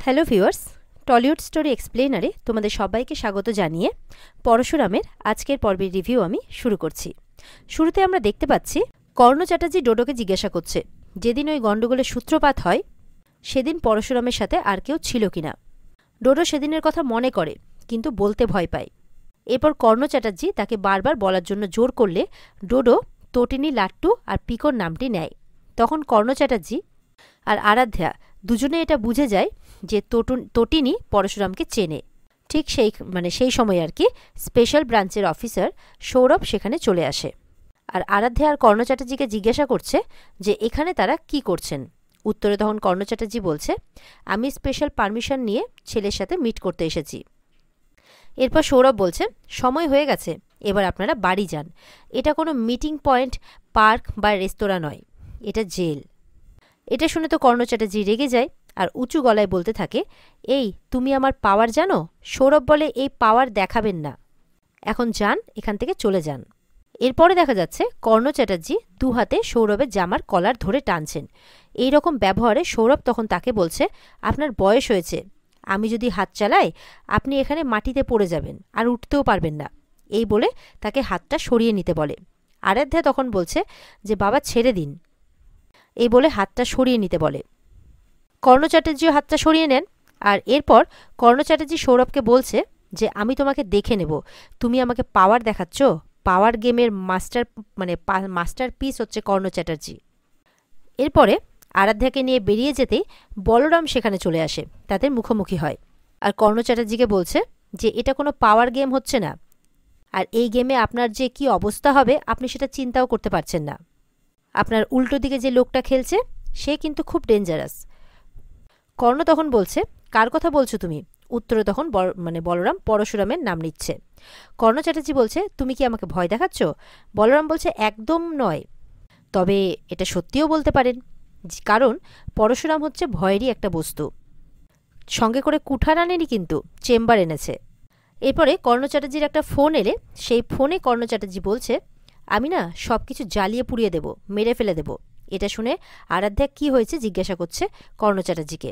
Hello viewers, Tollywood story এক্সপ্লেনারে তোমাদের সবাইকে স্বাগত জানিয়ে পরশুরামের আজকের পর্বের রিভিউ আমি শুরু করছি। শুরুতে আমরা দেখতে পাচ্ছি কর্ণ চ্যাটার্জি ডোডোকে জিজ্ঞাসা করছে যেদিন ওই গণ্ডগোলের সূত্রপাত হয় সেদিন পরশুরামের সাথে আর কেউ ছিল কিনা। ডোডো সেদিনের কথা মনে করে কিন্তু বলতে ভয় পায়। এরপর কর্ণ চ্যাটার্জি তাকে বারবার বলার জন্য জোর করলে ডোডো তটিনী, লাট্টু আর পিকোর নামটি নেয়। তখন কর্ণ চ্যাটার্জি আর আরাধ্যা দুজনে এটা বুঝে যায় যে তটিনী পরশুরামকে চেনে। ঠিক সেই সময় আর কি স্পেশাল ব্রাঞ্চের অফিসার সৌরভ সেখানে চলে আসে। আর আরাধ্যা আর কর্ণ চ্যাটার্জিকে জিজ্ঞাসা করছে যে এখানে তারা কি করছেন। উত্তরে তখন কর্ণ চ্যাটার্জি বলছে, আমি স্পেশাল পারমিশন নিয়ে ছেলের সাথে মিট করতে এসেছি। এরপর সৌরভ বলছে, সময় হয়ে গেছে, এবার আপনারা বাড়ি যান। এটা কোনো মিটিং পয়েন্ট, পার্ক বা রেস্তোরাঁ নয়, এটা জেল। এটা শুনে তো কর্ণ চ্যাটার্জি রেগে যায় আর উঁচু গলায় বলতে থাকে, এই তুমি আমার পাওয়ার জানো? সৌরভ বলে, এই পাওয়ার দেখাবেন না, এখন যান, এখান থেকে চলে যান। এরপরে দেখা যাচ্ছে কর্ণ চ্যাটার্জি দু হাতে সৌরভের জামার কলার ধরে টানছেন। এই রকম ব্যবহারে সৌরভ তখন তাকে বলছে, আপনার বয়স হয়েছে, আমি যদি হাত চালাই আপনি এখানে মাটিতে পড়ে যাবেন আর উঠতেও পারবেন না। এই বলে তাকে হাতটা সরিয়ে নিতে বলে। আরাধ্যা তখন বলছে যে বাবা ছেড়ে দিন, এই বলে হাতটা সরিয়ে নিতে বলে। কর্ণ চ্যাটার্জিও হাতটা সরিয়ে নেন। আর এরপর কর্ণ চ্যাটার্জি সৌরভকে বলছে যে আমি তোমাকে দেখে নেব, তুমি আমাকে পাওয়ার দেখাচ্ছ। পাওয়ার গেমের মাস্টার পিস হচ্ছে কর্ণ চ্যাটার্জি। এরপরে আরাধ্যাকে নিয়ে বেরিয়ে যেতেই বলরাম সেখানে চলে আসে, তাদের মুখোমুখি হয়। আর কর্ণ চ্যাটার্জিকে বলছে যে এটা কোনো পাওয়ার গেম হচ্ছে না, আর এই গেমে আপনার যে কি অবস্থা হবে আপনি সেটা চিন্তাও করতে পারছেন না। আপনার উল্টো দিকে যে লোকটা খেলছে সে কিন্তু খুব ডেঞ্জারাস। কর্ণ তখন বলছে, কার কথা বলছো তুমি? উত্তরে তখন বলরাম পরশুরামের নাম নিচ্ছে। কর্ণ চ্যাটার্জি বলছে, তুমি কি আমাকে ভয় দেখাচ্ছ? বলরাম বলছে, একদম নয়, তবে এটা সত্যিও বলতে পারেন, কারণ পরশুরাম হচ্ছে ভয়েরই একটা বস্তু। সঙ্গে করে কুঠার আনেনি, কিন্তু চেম্বার এনেছে। এরপরে কর্ণ চ্যাটার্জির একটা ফোন এলে সেই ফোনে কর্ণ চ্যাটার্জি বলছে, আমি না সব কিছু জ্বালিয়ে পুড়িয়ে দেব, মেরে ফেলে দেব। এটা শুনে আরাধ্যা কি হয়েছে জিজ্ঞাসা করছে কর্ণ চ্যাটার্জিকে।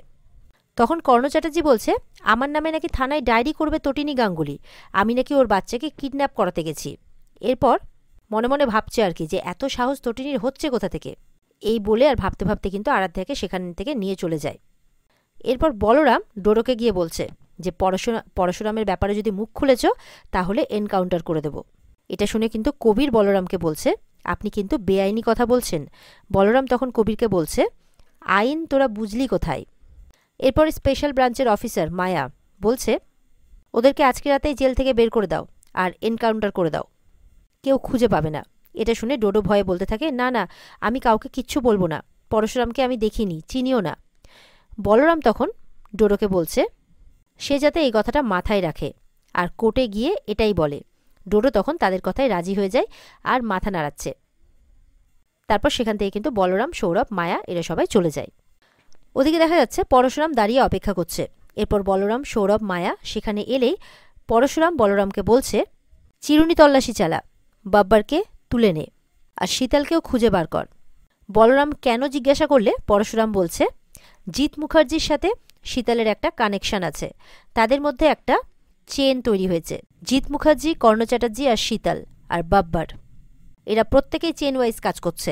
তখন কর্ণ চ্যাটার্জি বলছে, আমার নামে নাকি থানায় ডায়েরি করবে তটিনী গাঙ্গুলি, আমি নাকি ওর বাচ্চাকে কিডন্যাপ করাতে গেছি। এরপর মনে মনে ভাবছে আর কি যে এত সাহস তটিনীর হচ্ছে কোথা থেকে। এই বলে আর ভাবতে ভাবতে কিন্তু আরাধ্যাকে সেখান থেকে নিয়ে চলে যায়। এরপর বলরাম ডোডোকে গিয়ে বলছে যে পরশুরামের ব্যাপারে যদি মুখ খুলেছ তাহলে এনকাউন্টার করে দেব। এটা শুনে কিন্তু কবির বলরামকে বলছে, আপনি কিন্তু বেআইনি কথা বলছেন। বলরাম তখন কবিরকে বলছে, আইন তোরা বুঝলি কোথায়? এরপর স্পেশাল ব্রাঞ্চের অফিসার মায়া বলছে, ওদেরকে আজকে রাতেই জেল থেকে বের করে দাও আর এনকাউন্টার করে দাও, কেউ খুঁজে পাবে না। এটা শুনে ডোডো ভয়ে বলতে থাকে, না না, আমি কাউকে কিচ্ছু বলবো না, পরশুরামকে আমি দেখিনি, চিনিও না। বলরাম তখন ডোডোকে বলছে সে যাতে এই কথাটা মাথায় রাখে আর কোর্টে গিয়ে এটাই বলে। ডোডো তখন তাদের কথায় রাজি হয়ে যায় আর মাথা নাড়াচ্ছে। তারপর সেখান থেকে কিন্তু বলরাম, সৌরভ, মায়া এরা সবাই চলে যায়। ওদিকে দেখা যাচ্ছে পরশুরাম দাঁড়িয়ে অপেক্ষা করছে। এরপর বলরাম, সৌরভ, মায়া সেখানে এলেই পরশুরাম বলরামকে বলছে, চিরুনি তল্লাশি চালা, বাব্বারকে তুলে নে আর শীতলকেও খুঁজে বার কর। বলরাম কেন জিজ্ঞাসা করলে পরশুরাম বলছে, জিৎ মুখার্জির সাথে শীতলের একটা কানেকশন আছে, তাদের মধ্যে একটা চেন তৈরি হয়েছে। জিৎ মুখার্জি, কর্ণ চ্যাটার্জি আর শীতল আর বাব্বার, এরা প্রত্যেকেই চেন ওয়াইজ কাজ করছে।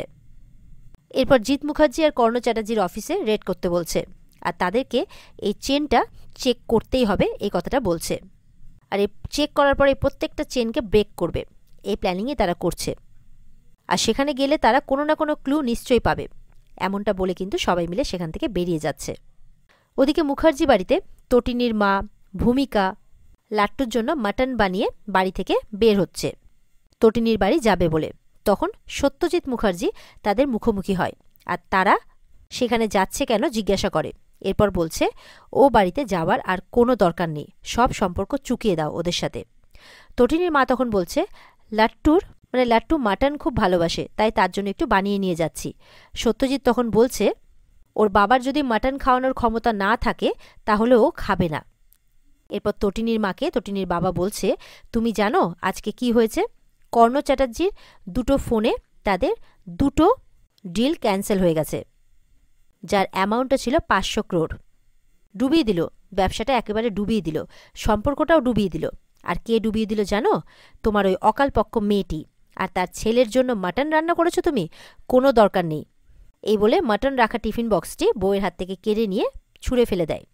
এরপর জিৎ মুখার্জি আর কর্ণ চ্যাটার্জির অফিসে রেড করতে বলছে আর তাদেরকে এই চেনটা চেক করতেই হবে, এই কথাটা বলছে। আর এই চেক করার পরে প্রত্যেকটা চেনকে ব্রেক করবে, এই প্ল্যানিংয়ে তারা করছে। আর সেখানে গেলে তারা কোনো না কোনো ক্লু নিশ্চয়ই পাবে, এমনটা বলে কিন্তু সবাই মিলে সেখান থেকে বেরিয়ে যাচ্ছে। ওদিকে মুখার্জি বাড়িতে তটিনীর মা ভূমিকা লাট্টুর জন্য মাটন বানিয়ে বাড়ি থেকে বের হচ্ছে তটিনীর বাড়ি যাবে বলে। তখন সত্যজিৎ মুখার্জি তাদের মুখোমুখি হয় আর তারা সেখানে যাচ্ছে কেন জিজ্ঞাসা করে। এরপর বলছে, ও বাড়িতে যাওয়ার আর কোনো দরকার নেই, সব সম্পর্ক চুকিয়ে দাও ওদের সাথে। তটিনীর মা তখন বলছে, লাট্টু মাটন খুব ভালোবাসে, তাই তার জন্য একটু বানিয়ে নিয়ে যাচ্ছি। সত্যজিৎ তখন বলছে, ওর বাবার যদি মাটন খাওয়ানোর ক্ষমতা না থাকে তাহলে ও খাবে না। এরপর তটিনীর মাকে তটিনীর বাবা বলছে, তুমি জানো আজকে কি হয়েছে? কর্ণ চ্যাটার্জির দুটো ফোনে তাদের দুটো ডিল ক্যান্সেল হয়ে গেছে, যার অ্যামাউন্টটা ছিল 500 crore। ডুবিয়ে দিল, ব্যবসাটা একেবারে ডুবিয়ে দিল, সম্পর্কটাও ডুবিয়ে দিল। আর কে ডুবিয়ে দিল জানো? তোমার ওই অকালপক্ষ মেয়েটি। আর তার ছেলের জন্য মাটন রান্না করেছো তুমি? কোনো দরকার নেই। এই বলে মাটন রাখা টিফিন বক্সটি বউয়ের হাত থেকে কেড়ে নিয়ে ছুঁড়ে ফেলে দেয়।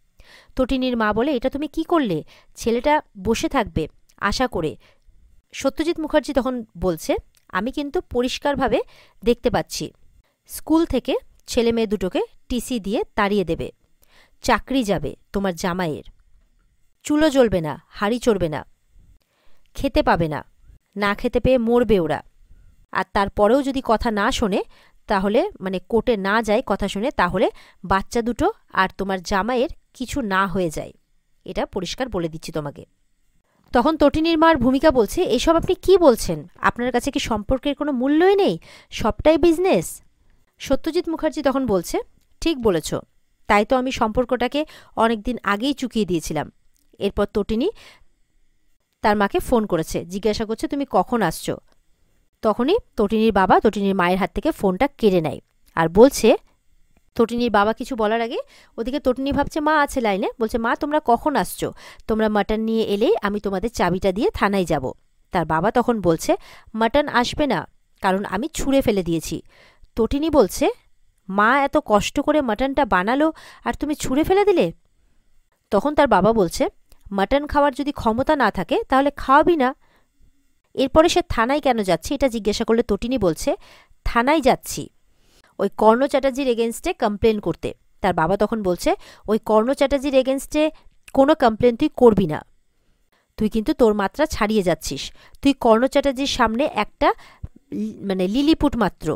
তটিনীর মা বলে, এটা তুমি কি করলে? ছেলেটা বসে থাকবে আশা করে। সত্যজিৎ মুখার্জি তখন বলছে, আমি কিন্তু পরিষ্কারভাবে দেখতে পাচ্ছি, স্কুল থেকে ছেলে মেয়ে দুটোকে টিসি দিয়ে তাড়িয়ে দেবে, চাকরি যাবে তোমার জামাইয়ের, চুলো জ্বলবে না, হাঁড়ি চড়বে না, খেতে পাবে না, না খেতে পেয়ে মরবে ওরা। আর তারপরেও যদি কথা না শোনে, তাহলে মানে কোর্টে না যায় কথা শুনে, তাহলে বাচ্চা দুটো আর তোমার জামাইয়ের কিছু না হয়ে যায়। এটা পরিষ্কার বলে দিচ্ছি তোমাকে। তখন তটিনীর মার ভূমিকা বলছে, এসব আপনি কি বলছেন? আপনার কাছে কি সম্পর্কের কোনো মূল্যই নেই? সবটাই বিজনেস। সত্যজিৎ মুখার্জি তখন বলছে, ঠিক বলেছ, তাই তো আমি সম্পর্কটাকে অনেক দিন আগেই চুকিয়ে দিয়েছিলাম। এরপর তটিনী তার মাকে ফোন করেছে, জিজ্ঞাসা করছে তুমি কখন আসছো। তখনই তটিনীর বাবা তটিনীর মায়ের হাত থেকে ফোনটা কেড়ে নেয় আর বলছে, তটিনীর বাবা কিছু বলার আগে ওদিকে তটিনী ভাবছে মা আছে লাইনে, বলছে, মা তোমরা কখন আসছো? তোমরা মাটন নিয়ে এলেই আমি তোমাদের চাবিটা দিয়ে থানায় যাব। তার বাবা তখন বলছে, মাটন আসবে না, কারণ আমি ছুঁড়ে ফেলে দিয়েছি। তটিনী বলছে, মা এত কষ্ট করে মাটনটা বানালো আর তুমি ছুঁড়ে ফেলে দিলে? তখন তার বাবা বলছে, মাটন খাওয়ার যদি ক্ষমতা না থাকে তাহলে খাওয়াবি না। এরপরে সে থানায় কেন যাচ্ছে এটা জিজ্ঞাসা করলে তটিনী বলছে, থানায় যাচ্ছি ওই কর্ণ চ্যাটার্জির এগেনস্টে কমপ্লেন করতে। তার বাবা তখন বলছে, ওই কর্ণ চ্যাটার্জির এগেনস্টে কোনো কমপ্লেন তুই করবি না, তুই কিন্তু তোর মাত্রা ছাড়িয়ে যাচ্ছিস। তুই কর্ণ চ্যাটার্জির সামনে একটা মানে লিলিপুট মাত্র।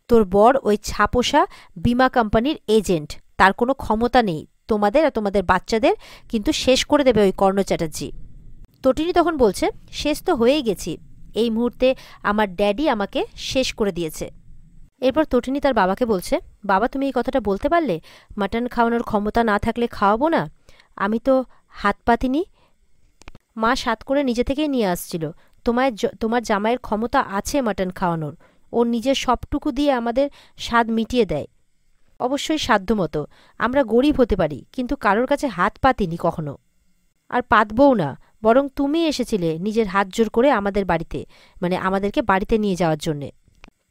তোর বর ওই ছাপোষা বিমা কোম্পানির এজেন্ট, তার কোনো ক্ষমতা নেই। তোমাদের আর তোমাদের বাচ্চাদের কিন্তু শেষ করে দেবে ওই কর্ণ চ্যাটার্জি। তটিনী তখন বলছে, শেষ তো হয়েই গেছি, এই মুহূর্তে আমার ড্যাডি আমাকে শেষ করে দিয়েছে। এরপর তটিনী তার বাবাকে বলছে, বাবা তুমি এই কথাটা বলতে পারলে? মাটন খাওয়ানোর ক্ষমতা না থাকলে খাওয়াবো না? আমি তো হাত পাতিনি, মা সাত করে নিজে থেকেই নিয়ে আসছিল। তোমার জামাইয়ের ক্ষমতা আছে মাটন খাওয়ানোর, ও নিজের সবটুকু দিয়ে আমাদের স্বাদ মিটিয়ে দেয়, অবশ্যই সাধ্যমতো। আমরা গরিব হতে পারি, কিন্তু কারোর কাছে হাত পাতিনি কখনো, আর পাতবও না। বরং তুমি এসেছিলে নিজের হাত জোর করে আমাদের বাড়িতে, মানে আমাদেরকে বাড়িতে নিয়ে যাওয়ার জন্যে।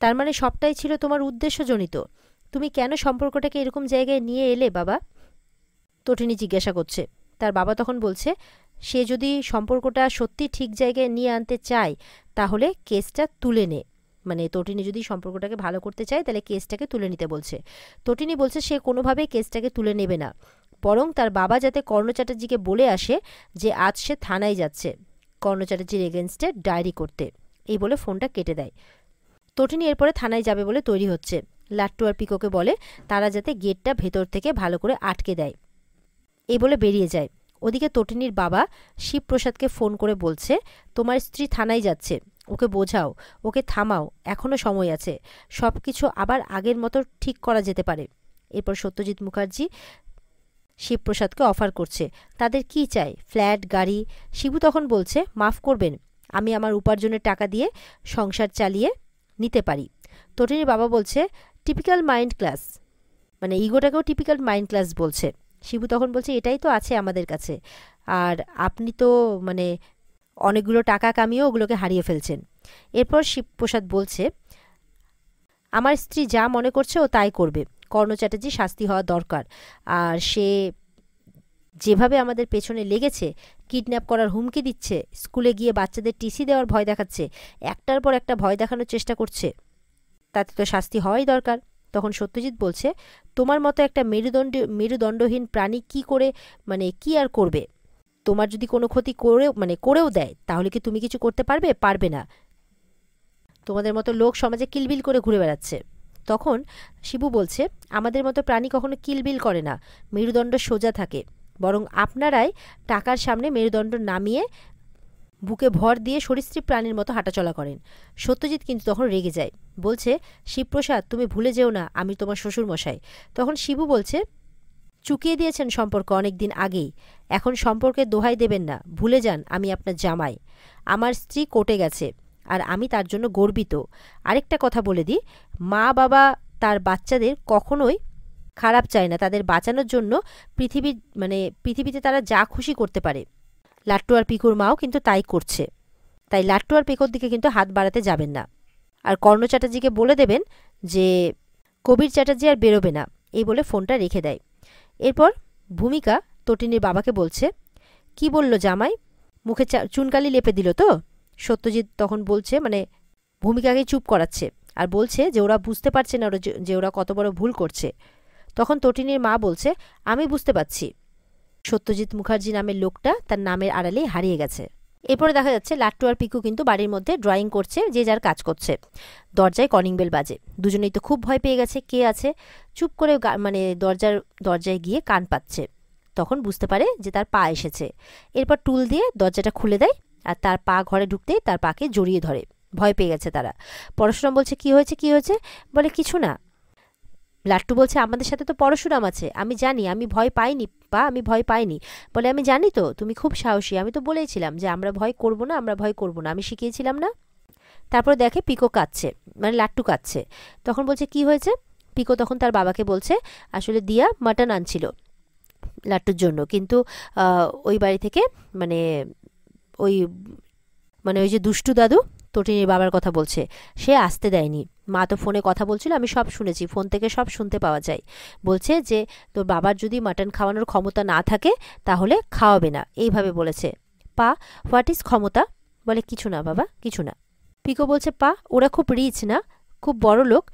তার মানে সবটাই ছিল তোমার উদ্দেশ্যজনিত। তুমি কেন সম্পর্কটাকে এরকম জায়গায় নিয়ে এলে বাবা? তটিনী জিজ্ঞাসা করছে। তার বাবা তখন বলছে, সে যদি সম্পর্কটা সত্যি ঠিক জায়গায় নিয়ে আনতে চায় তাহলে কেসটা তুলে নে। মানে তটিনী যদি সম্পর্কটাকে ভালো করতে চায় তাহলে কেসটাকে তুলে নিতে বলছে। তটিনী বলছে সে কোনোভাবেই কেসটাকে তুলে নেবে না, বরং তার বাবা যাতে কর্ণ চ্যাটার্জিকে বলে আসে যে আজ সে থানায় যাচ্ছে কর্ণ চ্যাটার্জির এগেনস্টে ডায়েরি করতে। এই বলে ফোনটা কেটে দেয়। তটিনী এরপরে থানায় যাবে বলে তৈরি হচ্ছে। লাট্টু আর পিকোকে বলে তারা যাতে গেটটা ভেতর থেকে ভালো করে আটকে দেয়, এই বলে বেরিয়ে যায়। ওদিকে তটিনীর বাবা শিবপ্রসাদকে ফোন করে বলছে, তোমার স্ত্রী থানায় যাচ্ছে, ওকে বোঝাও, ওকে থামাও, এখনও সময় আছে, সব কিছু আবার আগের মতো ঠিক করা যেতে পারে। এরপর সত্যজিৎ মুখার্জি শিবপ্রসাদকে অফার করছে, তাদের কি চাই? ফ্ল্যাট, গাড়ি? শিবু তখন বলছে, মাফ করবেন, আমি আমার উপার্জনের টাকা দিয়ে সংসার চালিয়ে নিতে পারি। তটিনীর বাবা বলছে, টিপিক্যাল মাইন্ড ক্লাস, মানে ইগোটাকেও টিপিক্যাল মাইন্ড ক্লাস বলছে। শিবু তখন বলছে, এটাই তো আছে আমাদের কাছে, আর আপনি তো মানে অনেকগুলো টাকা কামিয়েও ওগুলোকে হারিয়ে ফেলছেন। এরপর শিবপ্রসাদ বলছে, আমার স্ত্রী যা মনে করছে ও তাই করবে, কর্ণ চ্যাটার্জি শাস্তি হওয়া দরকার। আর সে যেভাবে আমাদের পেছনে লেগেছে, কিডন্যাপ করার হুমকি দিচ্ছে, স্কুলে গিয়ে বাচ্চাদের টিসি দেওয়ার ভয় দেখাচ্ছে, একটার পর একটা ভয় দেখানোর চেষ্টা করছে, তাতে তো শাস্তি হওয়াই দরকার। তখন সত্যজিৎ বলছে, তোমার মতো একটা মেরুদণ্ডহীন প্রাণী কি করে মানে কি আর করবে? তোমার যদি কোনো ক্ষতি করেও দেয় তাহলে কি তুমি কিছু করতে পারবে? পারবে না। তোমাদের মতো লোক সমাজে কিলবিল করে ঘুরে বেড়াচ্ছে। তখন শিবু বলছে, আমাদের মতো প্রাণী কখনো কিলবিল করে না, মেরুদণ্ড সোজা থাকে, বরং আপনারাই টাকার সামনে মেরুদণ্ড নামিয়ে বুকে ভর দিয়ে সরীসৃপ প্রাণীর মতো হাঁটাচলা করেন। সত্যজিৎ কিন্তু তখন রেগে যায়, বলছে, শিবপ্রসাদ তুমি ভুলে যেও না আমি তোমার শ্বশুরমশাই। তখন শিবু বলছে, চুকিয়ে দিয়েছেন সম্পর্ক অনেক দিন আগেই, এখন সম্পর্কে দোহাই দেবেন না, ভুলে যান আমি আপনার জামাই। আমার স্ত্রী কোর্টে গেছে আর আমি তার জন্য গর্বিত। আরেকটা কথা বলে দিই, মা বাবা তার বাচ্চাদের কখনোই খারাপ চায় না, তাদের বাঁচানোর জন্য পৃথিবীতে তারা যা খুশি করতে পারে। লাট্টু আর পিকুর মাও কিন্তু তাই করছে। তাই লাট্টু আর পিকুর দিকে কিন্তু হাত বাড়াতে যাবেন না। আর কর্ণ চ্যাটার্জিকে বলে দেবেন যে কবির চ্যাটার্জি আর বেরোবে না, এই বলে ফোনটা রেখে দেয়। এরপর ভূমিকা তটিনীর বাবাকে বলছে, কি বলল জামাই, মুখে চুনকালি লেপে দিল তো? সত্যজিৎ তখন বলছে, ভূমিকাকে চুপ করাচ্ছে আর বলছে যে ওরা বুঝতে পারছে না যে ওরা কত বড় ভুল করছে। তখন তটিনীর মা বলছে, আমি বুঝতে পারছি, সত্যজিৎ মুখার্জি নামের লোকটা তার নামের আড়ালেই হারিয়ে গেছে। এরপরে দেখা যাচ্ছে লাট্টু আর পিকু কিন্তু বাড়ির মধ্যে ড্রয়িং করছে, যে যার কাজ করছে। দরজায় কলিং বেল বাজে। দুজনেই তো খুব ভয় পেয়ে গেছে, কে আছে। চুপ করে দরজায় গিয়ে কান পাচ্ছে। তখন বুঝতে পারে যে তার পা এসেছে। এরপর টুল দিয়ে দরজাটা খুলে দেয় আর তার পা ঘরে ঢুকতেই তার পাকে জড়িয়ে ধরে। ভয় পেয়ে গেছে তারা। পরশুরাম বলছে, কি হয়েছে কি হয়েছে? বলে, কিছু না। লাট্টু বলছে, আমাদের সাথে তো পরশুরাম আছে, আমি জানি, আমি ভয় পাইনি পা, আমি ভয় পাইনি। বলে, আমি জানি তো, তুমি খুব সাহসী, আমি তো বলেইছিলাম যে আমরা ভয় করব না, আমরা ভয় করব না, আমি শিখিয়েছিলাম না। তারপর দেখে পিকো কাঁদছে, লাট্টু কাঁদছে। তখন বলছে, কি হয়েছে? পিকো তখন তার বাবাকে বলছে, আসলে দিয়া মাটন আনছিল লাট্টুর জন্য, কিন্তু ওই বাড়ি থেকে ওই ওই যে দুষ্টু দাদু, তটিনীর বাবার কথা বলছে, সে আসতে দেয়নি। মা তো ফোনে কথা বলছিল, আমি সব শুনেছি, ফোন থেকে সব শুনতে পাওয়া যায়। বলছে যে তোর বাবার যদি মাটন খাওয়ানোর ক্ষমতা না থাকে তাহলে খাওয়াবে না, এইভাবে বলেছে। পা, হোয়াট ইজ ক্ষমতা? বলে, কিছু না বাবা, কিছু না। পিকো বলছে, পা, ওরা খুব রিচ না, খুব বড় লোক।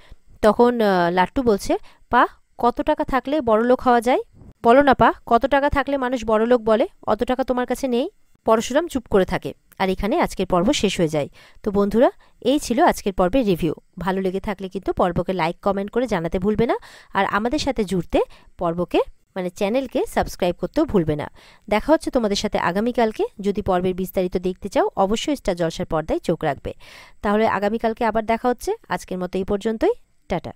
তখন লাট্টু বলছে, পা, কত টাকা থাকলে বড় লোক হওয়া যায়? বলো না পা, কত টাকা থাকলে মানুষ বড় লোক বলে? অত টাকা তোমার কাছে নেই। পরশুরাম চুপ করে থাকে। আর এখানে আজকের পর্ব শেষ হয়ে যায়। তো বন্ধুরা, এই ছিল আজকের পর্বের রিভিউ। ভালো লেগে থাকলে কিন্তু পর্বকে লাইক কমেন্ট করে জানাতে ভুলবে না। আর আমাদের সাথে জুড়তে পর্বকে চ্যানেলকে সাবস্ক্রাইব করতেও ভুলবে না। দেখা হচ্ছে তোমাদের সাথে আগামীকালকে। যদি পর্বের বিস্তারিত দেখতে চাও অবশ্যই স্টার জলসার পর্দায় চোখ রাখবে। তাহলে আগামীকালকে আবার দেখা হচ্ছে। আজকের মতো এই পর্যন্তই। টাটা।